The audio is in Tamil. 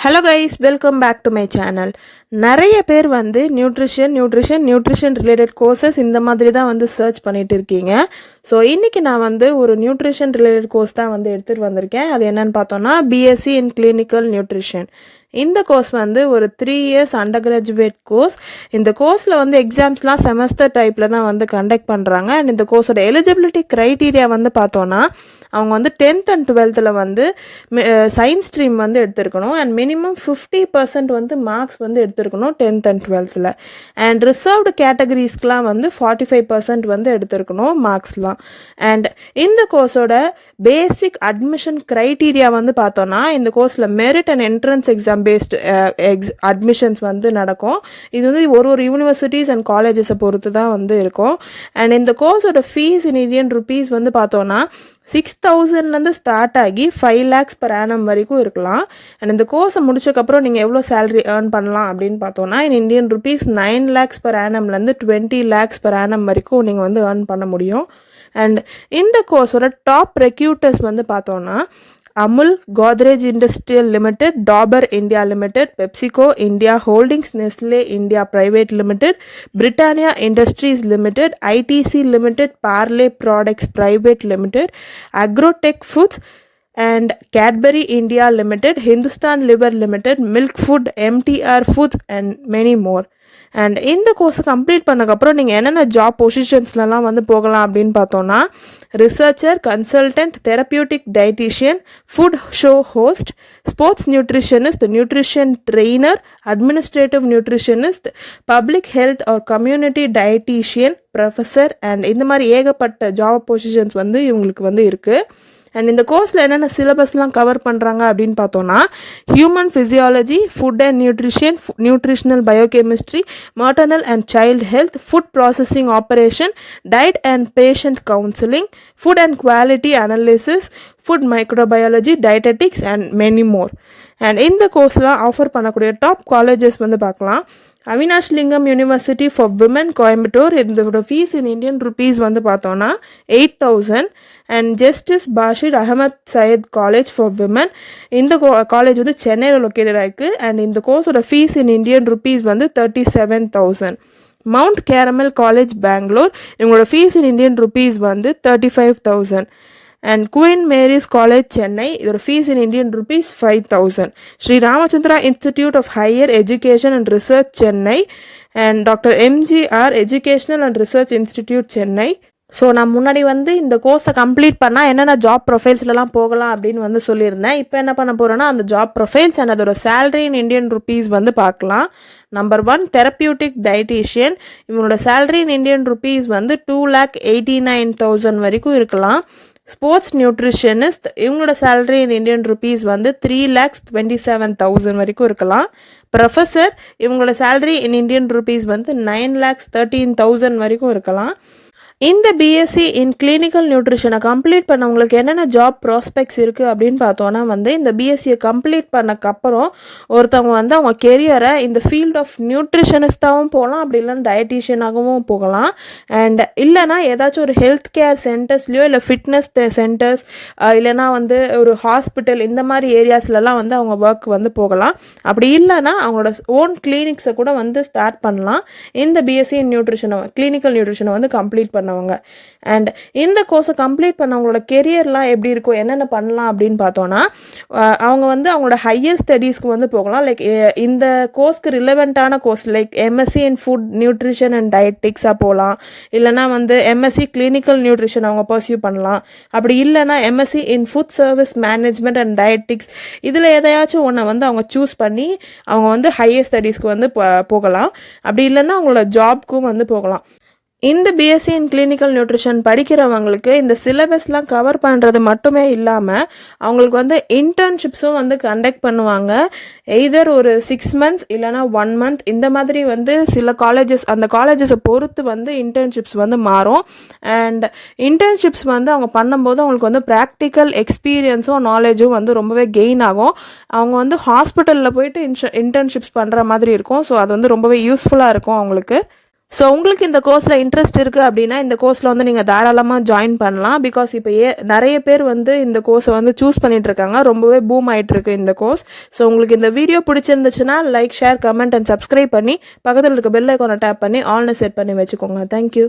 Hello guys, welcome back to my channel. நிறைய பேர் வந்து நியூட்ரிஷன் ரிலேட்டட் கோர்சஸ் இந்த மாதிரி தான் வந்து சர்ச் பண்ணிட்டு இருக்கீங்க. ஸோ இன்றைக்கி நான் வந்து ஒரு நியூட்ரிஷன் ரிலேட்டட் கோர்ஸ் தான் வந்து எடுத்துகிட்டு வந்திருக்கேன். அது என்னன்னு பார்த்தோன்னா பிஎஸ்சி இன் கிளினிக்கல் நியூட்ரிஷன். இந்த கோர்ஸ் வந்து ஒரு 3 years அண்டர் கிராஜுவேட் கோர்ஸ். இந்த கோர்ஸில் வந்து எக்ஸாம்ஸ்லாம் செமஸ்டர் டைப்பில் தான் வந்து கண்டக்ட் பண்ணுறாங்க. அண்ட் இந்த கோர்ஸோட எலிஜிபிலிட்டி க்ரைட்டீரியா வந்து பார்த்தோன்னா அவங்க வந்து 10th and 12th வந்து சயின்ஸ் ஸ்ட்ரீம் வந்து எடுத்திருக்கணும். அண்ட் மினிமம் 50% வந்து மார்க்ஸ் வந்து எடுத்திருக்கணும் 10th and 12th. And reserved கேட்டகரிஸ்க்கெலாம் வந்து 45% வந்து எடுத்திருக்கணும் மார்க்ஸ்லாம். அண்ட் இந்த கோர்ஸோட பேசிக் அட்மிஷன் க்ரைட்டீரியா வந்து பார்த்தோன்னா இந்த கோர்ஸில் merit and entrance exam based admissions வந்து நடக்கும். இது வந்து ஒரு யூனிவர்சிட்டிஸ் அண்ட் காலேஜஸை பொறுத்து தான் வந்து இருக்கும். அண்ட் இந்த கோர்ஸோட ஃபீஸ் இன் இந்தியன் ருபீஸ் வந்து பார்த்தோன்னா 6,000லேருந்து ஸ்டார்ட் ஆகி 5 lakhs per annum வரைக்கும் இருக்கலாம். அண்ட் இந்த கோர்ஸை முடிச்சக்கப்புறம் நீங்கள் எவ்வளோ சேலரி ஏர்ன் பண்ணலாம் அப்படின்னு பார்த்தோன்னா இன் Indian rupees 9 lakhs per annumலேருந்து 20 lakhs per annum வரைக்கும் நீங்கள் வந்து ஏர்ன் பண்ண முடியும். அண்ட் இந்த கோர்ஸோட டாப் ரெக்யூட்டர்ஸ் வந்து பார்த்தோன்னா Amul, Godrej industrial limited, Dabur India limited, PepsiCo India holdings, Nestle India private limited, Britannia industries limited, ITC limited, Parle products private limited, Agrotech foods and Cadbury India limited, Hindustan liver limited, milk food, MTR foods and many more. And இந்த கோர்ஸை கம்ப்ளீட் பண்ணக்கப்புறம் நீங்கள் என்னென்ன ஜாப் பொசிஷன்ஸ்லாம் வந்து போகலாம் அப்படின்னு பார்த்தோன்னா researcher, consultant, therapeutic dietician, food show host, sports nutritionist, nutrition trainer, administrative nutritionist, public health or community dietician, professor and இந்த மாதிரி ஏகப்பட்ட ஜாப் பொசிஷன்ஸ் வந்து இவங்களுக்கு வந்து இருக்குது. அண்ட் இந்த கோர்ஸில் என்னென்ன சிலபஸ்லாம் கவர் பண்ணுறாங்க அப்படின்னு பார்த்தோன்னா human physiology, food and nutrition, nutritional biochemistry, maternal and child health, food processing operation, diet and patient counselling, food and quality analysis, food microbiology, dietetics and many more. And இந்த கோர்ஸ்லாம் ஆஃபர் பண்ணக்கூடிய டாப் காலேஜஸ் வந்து பார்க்கலாம். அவினாஷ் லிங்கம் யூனிவர்சிட்டி ஃபார் விமன், கோயம்புத்தூர். இதோட ஃபீஸ் இன் இந்தியன் ருபீஸ் வந்து பார்த்தோன்னா 8,000. And justice Bashir Ahmed Sayeed college for women, இந்த காலேஜ் வந்து சென்னையில் லொக்கேட்டட் ஆயிருக்கு. அண்ட் இந்த கோர்ஸோட ஃபீஸ் இன் இந்தியன் ருபீஸ் வந்து 37,000. மவுண்ட் கேரமல் காலேஜ் பெங்களூர், இவங்களோட ஃபீஸ் இன் இந்தியன் ருபீஸ் வந்து 35,000. And Queen Mary's college Chennai, இதோட fees in Indian rupees 5,000. Sri Ramachandra institute of higher education and research Chennai and doctor MGR educational and research institute Chennai. So நான் முன்னாடி வந்து இந்த கோர்ஸை கம்ப்ளீட் பண்ணால் என்னென்ன ஜாப் ப்ரொஃபைல்ஸ்லாம் போகலாம் அப்படின்னு வந்து சொல்லியிருந்தேன். இப்போ என்ன பண்ண போகிறேன்னா அந்த ஜாப் ப்ரொஃபைல்ஸ் அண்ட் அதோட சேலரி இன் இந்தியன் ருபீஸ் வந்து பார்க்கலாம். நம்பர் 1 தெரப்பியூட்டிக் டயட்டீஷியன், இவங்களோட சேலரி இன் இந்தியன் ருபீஸ் வந்து 2,89,000 வரைக்கும் இருக்கலாம். ஸ்போர்ட்ஸ் நியூட்ரிஷனிஸ்ட், இவங்களோட சேலரி இன் இந்தியன் ருபீஸ் வந்து 3,27,000 வரைக்கும் இருக்கலாம். ப்ரொஃபஸர், இவங்களோட சேலரி இன் இந்தியன் ருபீஸ் வந்து 9,13,000 வரைக்கும் இருக்கலாம். இந்த பிஎஸ்சி இன் கிளினிக்கல் நியூட்ரிஷனை கம்ப்ளீட் பண்ணவங்களுக்கு என்னென்ன ஜாப் ப்ராஸ்பெக்ட்ஸ் இருக்குது அப்படின்னு பார்த்தோன்னா வந்து இந்த பிஎஸ்சியை கம்ப்ளீட் பண்ணக்கப்புறம் ஒருத்தவங்க வந்து அவங்க கெரியரை இந்த ஃபீல்ட் ஆஃப் நியூட்ரிஷனிஸ்டாகவும் போகலாம், அப்படி இல்லைன்னா டயட்டீஷியனாகவும் போகலாம். அண்ட் இல்லைனா ஏதாச்சும் ஒரு ஹெல்த் கேர் சென்டர்ஸ்லையோ இல்லை ஃபிட்னஸ் சென்டர்ஸ் இல்லைனா வந்து ஒரு ஹாஸ்பிட்டல் இந்த மாதிரி ஏரியாஸ்லலாம் வந்து அவங்க ஒர்க் வந்து போகலாம். அப்படி இல்லைனா அவங்களோட ஓன் கிளினிக்ஸை கூட வந்து ஸ்டார்ட் பண்ணலாம் இந்த பிஎஸ்சி இன் நியூட்ரிஷனை கிளினிக்கல் நியூட்ரிஷனை வந்து கம்ப்ளீட் பண்ண. அண்ட் இந்த கோர்ஸை கம்ப்ளீட் பண்ணவங்களோட கெரியர்லாம் எப்படி இருக்கும், என்னென்ன பண்ணலாம் அப்படின்னு பார்த்தோன்னா அவங்க வந்து அவங்களோட ஹையர் ஸ்டடீஸ்க்கு வந்து போகலாம். லைக் இந்த கோர்ஸ்க்கு ரிலவெண்ட்டான course like MSc in food nutrition and டயட்டிக்ஸாக போகலாம். இல்லைனா வந்து எம்எஸ்சி கிளினிக்கல் நியூட்ரிஷன் அவங்க பர்சியூ பண்ணலாம். அப்படி இல்லைனா MSc in food service management and dietetics, இதில் எதையாச்சும் ஒன்றை வந்து அவங்க சூஸ் பண்ணி அவங்க வந்து ஹையர் ஸ்டடீஸ்க்கு வந்து போகலாம். அப்படி இல்லைன்னா அவங்களோட ஜாப்க்கும் வந்து போகலாம். இந்த பிஎஸ்சி இன் கிளினிக்கல் நியூட்ரிஷன் படிக்கிறவங்களுக்கு இந்த சிலபஸ்லாம் கவர் பண்ணுறது மட்டுமே இல்லாமல் அவங்களுக்கு வந்து இன்டர்ன்ஷிப்ஸும் வந்து கண்டக்ட் பண்ணுவாங்க. எய்தர் ஒரு 6 months இல்லைனா 1 month இந்த மாதிரி வந்து சில காலேஜஸ் அந்த காலேஜஸை பொறுத்து வந்து இன்டர்ன்ஷிப்ஸ் வந்து மாறும். அண்ட் இன்டர்ன்ஷிப்ஸ் வந்து அவங்க பண்ணும்போது அவங்களுக்கு வந்து ப்ராக்டிக்கல் எக்ஸ்பீரியன்ஸும் நாலேஜும் வந்து ரொம்பவே கெயின் ஆகும். அவங்க வந்து ஹாஸ்பிட்டலில் போயிட்டு இன்டர்ன்ஷிப்ஸ் பண்ணுற மாதிரி இருக்கும். ஸோ அது வந்து ரொம்பவே யூஸ்ஃபுல்லாக இருக்கும் அவங்களுக்கு. ஸோ உங்களுக்கு இந்த கோர்ஸில் இன்ட்ரெஸ்ட் இருக்குது அப்படின்னா இந்த கோர்ஸில் வந்து நீங்கள் தாராளமாக ஜாயின் பண்ணலாம். பிகாஸ் இப்போ நிறைய பேர் வந்து இந்த கோர்ஸை வந்து சூஸ் பண்ணிட்டு இருக்காங்க. ரொம்பவே பூம் ஆகிட்டு இருக்கு இந்த கோர்ஸ். ஸோ உங்களுக்கு இந்த வீடியோ பிடிச்சிருந்துச்சுன்னா like, share, comment and subscribe பண்ணி பக்கத்தில் இருக்க பெல் ஐக்கானை டேப் பண்ணி ஆல்னு செட் பண்ணி வச்சுக்கோங்க. தேங்க்யூ.